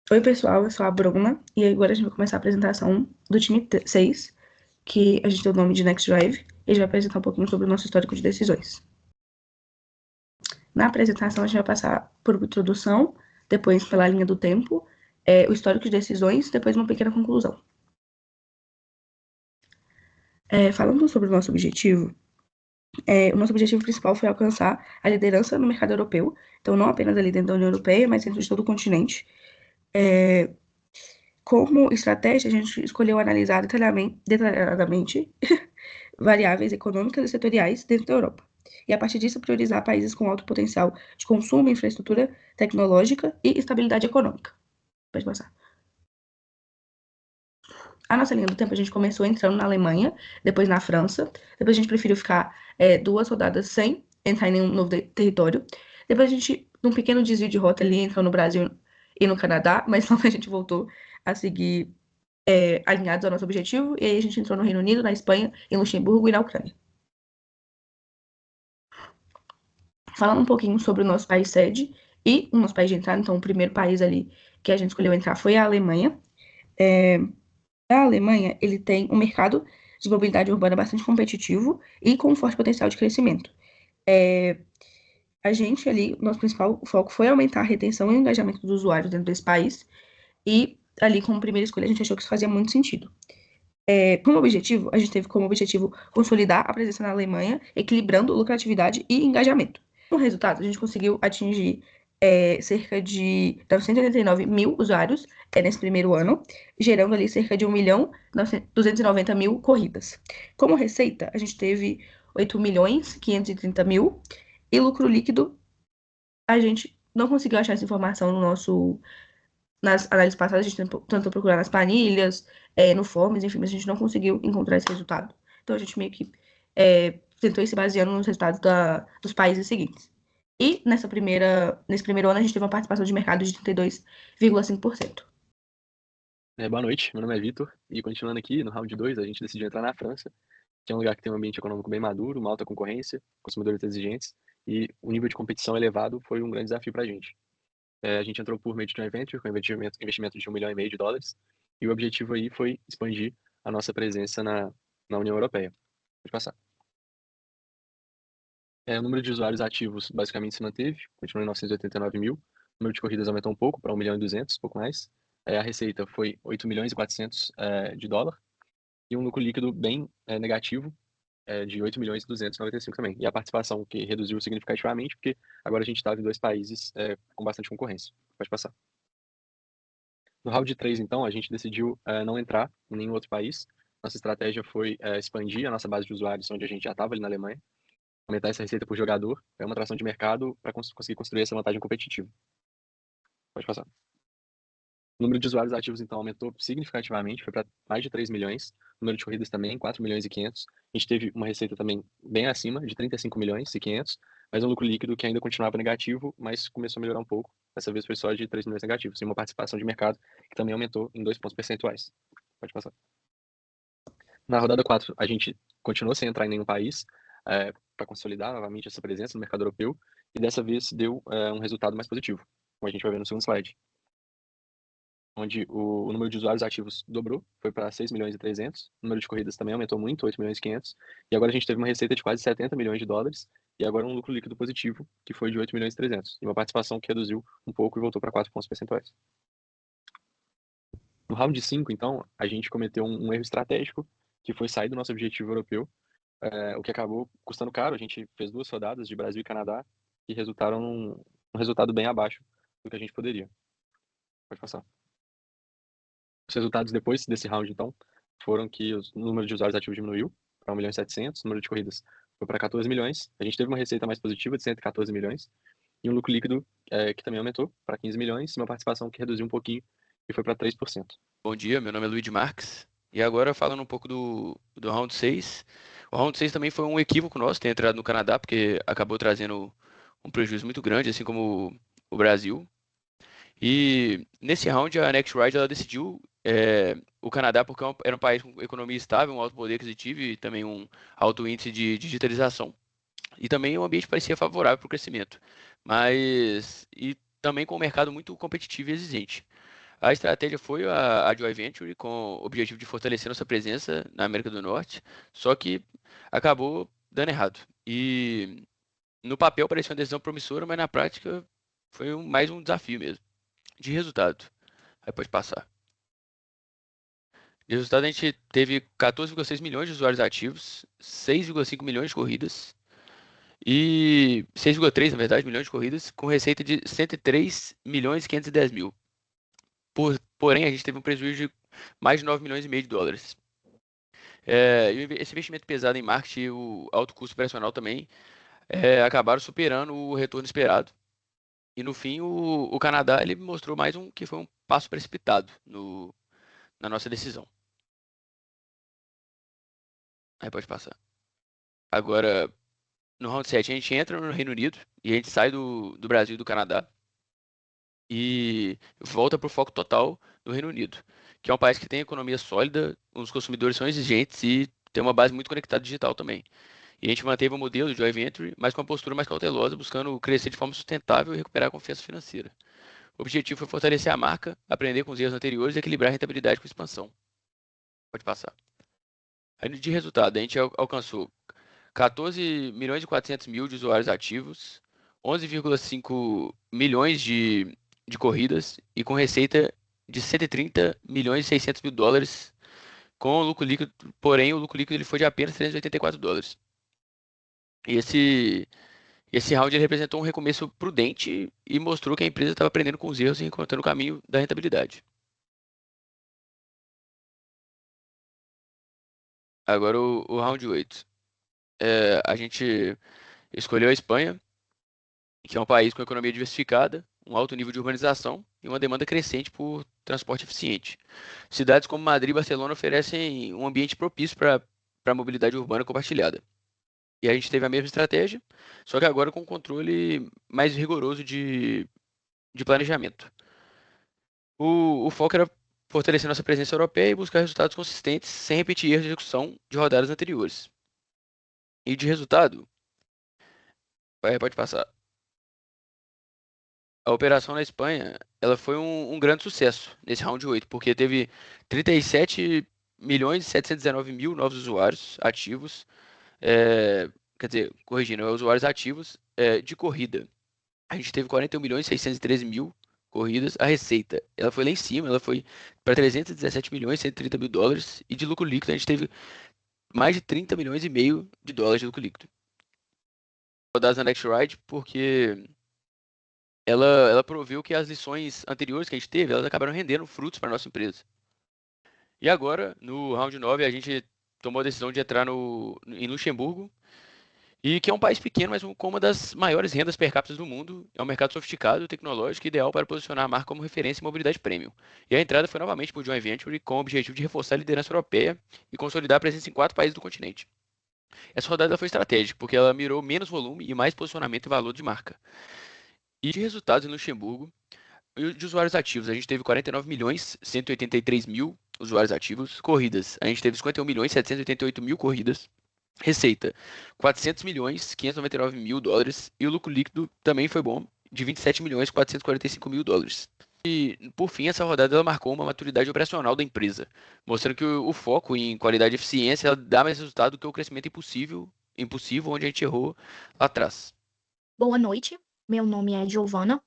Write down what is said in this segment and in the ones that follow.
Oi, pessoal, eu sou a Bruna e agora a gente vai começar a apresentação do time 6, que a gente deu o nome de Next Drive, e a gente vai apresentar um pouquinho sobre o nosso histórico de decisões. Na apresentação, a gente vai passar por introdução, depois pela linha do tempo, o histórico de decisões, depois uma pequena conclusão. Falando sobre o nosso objetivo, o nosso objetivo principal foi alcançar a liderança no mercado europeu, então não apenas ali dentro da União Europeia, mas dentro de todo o continente. Como estratégia, a gente escolheu analisar detalhadamente variáveis econômicas e setoriais dentro da Europa. E, a partir disso, priorizar países com alto potencial de consumo, infraestrutura tecnológica e estabilidade econômica. Pode passar. A nossa linha do tempo, a gente começou entrando na Alemanha, depois na França, depois a gente preferiu ficar 2 rodadas sem entrar em nenhum novo território. Depois a gente, num pequeno desvio de rota ali, entrou no Brasil e no Canadá, mas logo a gente voltou a seguir alinhados ao nosso objetivo, e aí a gente entrou no Reino Unido, na Espanha, em Luxemburgo e na Ucrânia. Falando um pouquinho sobre o nosso país sede e o nosso país de entrada, então o primeiro país ali que a gente escolheu entrar foi a Alemanha. A Alemanha, ele tem um mercado de mobilidade urbana bastante competitivo e com um forte potencial de crescimento. A gente ali, nosso principal foco foi aumentar a retenção e o engajamento dos usuários dentro desse país, e ali como primeira escolha a gente achou que isso fazia muito sentido. Como objetivo, a gente teve como objetivo consolidar a presença na Alemanha, equilibrando lucratividade e engajamento. No resultado, a gente conseguiu atingir cerca de 989 mil usuários nesse primeiro ano, gerando ali cerca de 1.290.000 corridas. Como receita, a gente teve 8.530.000 e lucro líquido, a gente não conseguiu achar essa informação nas análises passadas, a gente tentou procurar nas planilhas, no Forms, enfim, mas a gente não conseguiu encontrar esse resultado. Então a gente meio que tentou ir se baseando nos resultados dos países seguintes. E nesse primeiro ano a gente teve uma participação de mercado de 32,5%. Boa noite, meu nome é Vitor, e continuando aqui, no round 2, a gente decidiu entrar na França, que é um lugar que tem um ambiente econômico bem maduro, uma alta concorrência, consumidores exigentes, e o nível de competição elevado foi um grande desafio para a gente. A gente entrou por meio de joint venture, com investimento de US$ 1,5 milhão, e o objetivo aí foi expandir a nossa presença na União Europeia. Pode passar. O número de usuários ativos basicamente se manteve, continuou em 989 mil, o número de corridas aumentou um pouco, para 1.200.000, pouco mais. A receita foi 8.400.000 de dólar, e um lucro líquido bem negativo, de 8.295.000 também. E a participação que reduziu significativamente, porque agora a gente estava em 2 países com bastante concorrência. Pode passar. No round 3, então, a gente decidiu não entrar em nenhum outro país. Nossa estratégia foi expandir a nossa base de usuários, onde a gente já estava ali na Alemanha, aumentar essa receita por jogador, uma atração de mercado para conseguir construir essa vantagem competitiva. Pode passar. O número de usuários ativos, então, aumentou significativamente, foi para mais de 3 milhões. O número de corridas também, 4.500.000. A gente teve uma receita também bem acima, de 35.500.000, mas um lucro líquido que ainda continuava negativo, mas começou a melhorar um pouco. Dessa vez foi só de 3 milhões negativos. E uma participação de mercado que também aumentou em 2 pontos percentuais. Pode passar. Na rodada 4, a gente continuou sem entrar em nenhum país, para consolidar novamente essa presença no mercado europeu, e dessa vez deu um resultado mais positivo, como a gente vai ver no segundo slide, onde o número de usuários ativos dobrou, foi para 6.300.000, o número de corridas também aumentou muito, 8.500.000, e agora a gente teve uma receita de quase 70 milhões de dólares, e agora um lucro líquido positivo, que foi de 8.300.000, e uma participação que reduziu um pouco e voltou para 4 pontos percentuais. No round 5, então, a gente cometeu um erro estratégico, que foi sair do nosso objetivo europeu, o que acabou custando caro. A gente fez 2 rodadas de Brasil e Canadá, que resultaram num resultado bem abaixo do que a gente poderia. Pode passar. Os resultados depois desse round, então, foram que o número de usuários ativos diminuiu para 1.700.000, o número de corridas foi para 14 milhões, a gente teve uma receita mais positiva de 114 milhões, e um lucro líquido que também aumentou para 15 milhões, e uma participação que reduziu um pouquinho e foi para 3%. Bom dia, meu nome é Luiz Marques. E agora falando um pouco do Round 6. O Round 6 também foi um equívoco nosso ter entrado no Canadá, porque acabou trazendo um prejuízo muito grande, assim como o Brasil. E nesse round a Next Ride ela decidiu o Canadá porque era um país com economia estável, um alto poder aquisitivo e também um alto índice de digitalização. E também o ambiente parecia favorável para o crescimento. E também com um mercado muito competitivo e exigente. A estratégia foi a Joint Venture com o objetivo de fortalecer nossa presença na América do Norte, só que acabou dando errado. E no papel parecia uma decisão promissora, mas na prática foi mais um desafio mesmo. De resultado, aí pode passar. De resultado, a gente teve 14,6 milhões de usuários ativos, 6,5 milhões de corridas e 6,3, na verdade, milhões de corridas, com receita de 103 milhões e 510 mil. Porém, a gente teve um prejuízo de mais de 9 milhões e meio de dólares. E esse investimento pesado em marketing e o alto custo operacional também acabaram superando o retorno esperado. E no fim, o Canadá ele mostrou mais que foi um passo precipitado na nossa decisão. Aí pode passar. Agora, no round 7, a gente entra no Reino Unido e a gente sai do Brasil e do Canadá e volta para o foco total no Reino Unido, que é um país que tem economia sólida, os consumidores são exigentes e tem uma base muito conectada digital também. E a gente manteve o modelo de joint venture, mas com uma postura mais cautelosa, buscando crescer de forma sustentável e recuperar a confiança financeira. O objetivo foi fortalecer a marca, aprender com os erros anteriores e equilibrar a rentabilidade com expansão. Pode passar. Aí, de resultado, a gente alcançou 14 milhões e 400 mil de usuários ativos, 11,5 milhões de corridas e com receita de 130 milhões e 600 mil dólares com lucro líquido, porém o lucro líquido ele foi de apenas 384 dólares. E esse round ele representou um recomeço prudente e mostrou que a empresa estava aprendendo com os erros e encontrando o caminho da rentabilidade. Agora o round 8. A gente escolheu a Espanha, que é um país com economia diversificada, um alto nível de urbanização e uma demanda crescente por transporte eficiente. Cidades como Madrid e Barcelona oferecem um ambiente propício para a mobilidade urbana compartilhada. E a gente teve a mesma estratégia, só que agora com um controle mais rigoroso de planejamento. O foco era fortalecer nossa presença europeia e buscar resultados consistentes sem repetir erros de execução de rodadas anteriores. E de resultado, pode passar. A operação na Espanha, ela foi um grande sucesso nesse round 8, porque teve 37 milhões e 719 mil novos usuários ativos, quer dizer, corrigindo, usuários ativos de corrida. A gente teve 41 milhões e 613 mil corridas. A receita, ela foi lá em cima, ela foi para 317 milhões e 130 mil dólares. E de lucro líquido, a gente teve mais de 30 milhões e meio de dólares de lucro líquido. Rodadas na Next Ride, porque ela proveu que as lições anteriores que a gente teve, elas acabaram rendendo frutos para nossa empresa. E agora, no round 9, a gente tomou a decisão de entrar em Luxemburgo, e que é um país pequeno, mas com uma das maiores rendas per capita do mundo. É um mercado sofisticado, tecnológico e ideal para posicionar a marca como referência em mobilidade premium. E a entrada foi novamente por joint venture com o objetivo de reforçar a liderança europeia e consolidar a presença em 4 países do continente. Essa rodada foi estratégica, porque ela mirou menos volume e mais posicionamento e valor de marca. E de resultados em Luxemburgo, de usuários ativos, a gente teve 49 milhões 183 mil usuários ativos. Corridas, a gente teve 51 milhões 788 mil corridas. Receita, 400 milhões 599 mil dólares. E o lucro líquido também foi bom, de 27 milhões 445 mil dólares. E, por fim, essa rodada ela marcou uma maturidade operacional da empresa, mostrando que o foco em qualidade e eficiência ela dá mais resultado do que o crescimento impossível, onde a gente errou lá atrás. Boa noite, meu nome é Giovana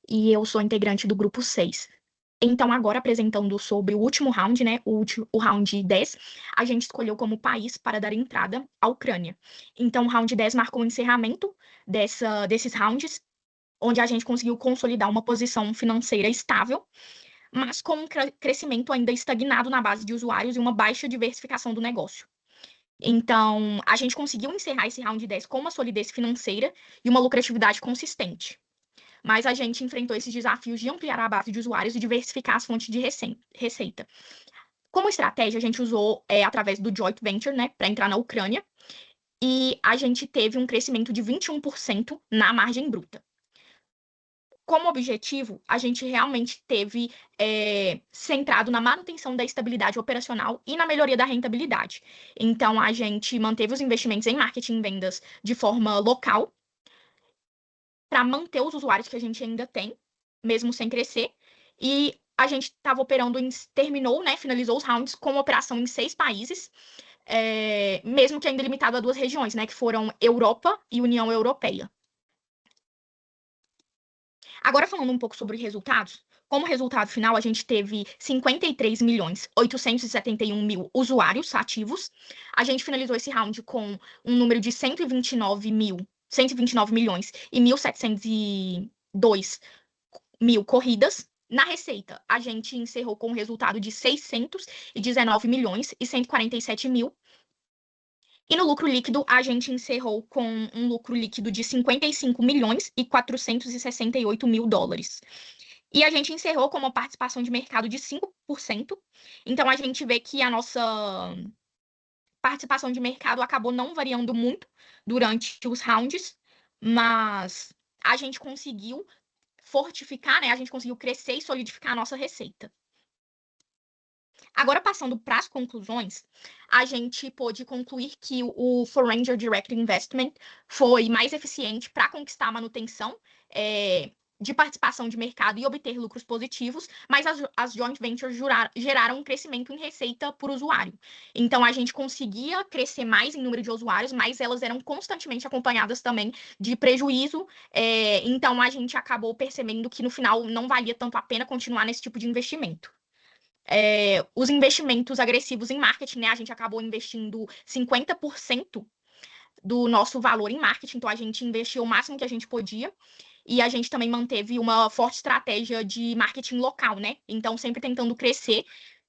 e eu sou integrante do grupo 6. Então, agora apresentando sobre o último round, né, o round 10, a gente escolheu como país para dar entrada a Ucrânia. Então, o round 10 marcou o encerramento desses rounds, onde a gente conseguiu consolidar uma posição financeira estável, mas com um crescimento ainda estagnado na base de usuários e uma baixa diversificação do negócio. Então, a gente conseguiu encerrar esse round 10 com uma solidez financeira e uma lucratividade consistente. Mas a gente enfrentou esses desafios de ampliar a base de usuários e diversificar as fontes de receita. Como estratégia, a gente usou através do joint venture, né, para entrar na Ucrânia, e a gente teve um crescimento de 21% na margem bruta. Como objetivo, a gente realmente teve centrado na manutenção da estabilidade operacional e na melhoria da rentabilidade. Então, a gente manteve os investimentos em marketing e vendas de forma local, para manter os usuários que a gente ainda tem, mesmo sem crescer, e a gente estava operando, terminou, né, finalizou os rounds com operação em 6 países, mesmo que ainda limitado a 2 regiões, né, que foram Europa e União Europeia. Agora, falando um pouco sobre resultados, como resultado final, a gente teve 53.871.000 usuários ativos. A gente finalizou esse round com um número de 129 milhões e 1.702 mil corridas. Na receita, a gente encerrou com um resultado de 619 milhões e 147 mil. E no lucro líquido, a gente encerrou com um lucro líquido de 55 milhões e 468 mil dólares. E a gente encerrou com uma participação de mercado de 5%. Então, a gente vê que a nossa participação de mercado acabou não variando muito durante os rounds, mas a gente conseguiu fortificar, né? A gente conseguiu crescer e solidificar a nossa receita. Agora, passando para as conclusões, a gente pôde concluir que o Foranger Direct Investment foi mais eficiente para conquistar a manutenção de participação de mercado e obter lucros positivos, mas as joint ventures geraram um crescimento em receita por usuário. Então, a gente conseguia crescer mais em número de usuários, mas elas eram constantemente acompanhadas também de prejuízo. Então, a gente acabou percebendo que, no final, não valia tanto a pena continuar nesse tipo de investimento. Os investimentos agressivos em marketing, né? A gente acabou investindo 50% do nosso valor em marketing, então a gente investiu o máximo que a gente podia. E a gente também manteve uma forte estratégia de marketing local, né? Então, sempre tentando crescer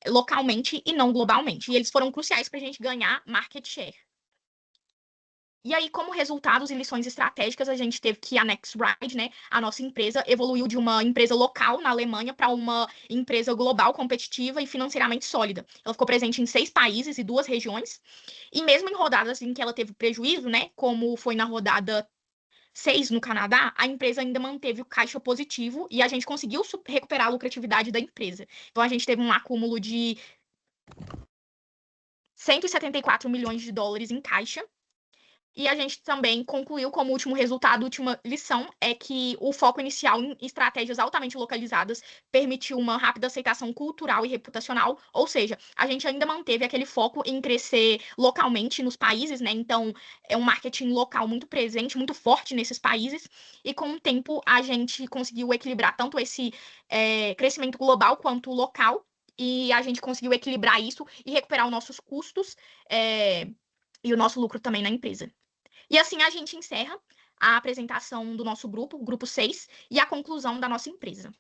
localmente e não globalmente. E eles foram cruciais para a gente ganhar market share. E aí, como resultados e lições estratégicas, a gente teve que a NextRide, né, a nossa empresa, evoluiu de uma empresa local na Alemanha para uma empresa global, competitiva e financeiramente sólida. Ela ficou presente em 6 países e 2 regiões. E mesmo em rodadas em que ela teve prejuízo, né, como foi na rodada 6 no Canadá, a empresa ainda manteve o caixa positivo e a gente conseguiu recuperar a lucratividade da empresa. Então, a gente teve um acúmulo de 174 milhões de dólares em caixa. E a gente também concluiu como último resultado, última lição, é que o foco inicial em estratégias altamente localizadas permitiu uma rápida aceitação cultural e reputacional, ou seja, a gente ainda manteve aquele foco em crescer localmente nos países, né? Então, é um marketing local muito presente, muito forte nesses países, e com o tempo a gente conseguiu equilibrar tanto esse crescimento global quanto local, e a gente conseguiu equilibrar isso e recuperar os nossos custos e o nosso lucro também na empresa. E assim a gente encerra a apresentação do nosso grupo, o grupo 6, e a conclusão da nossa empresa.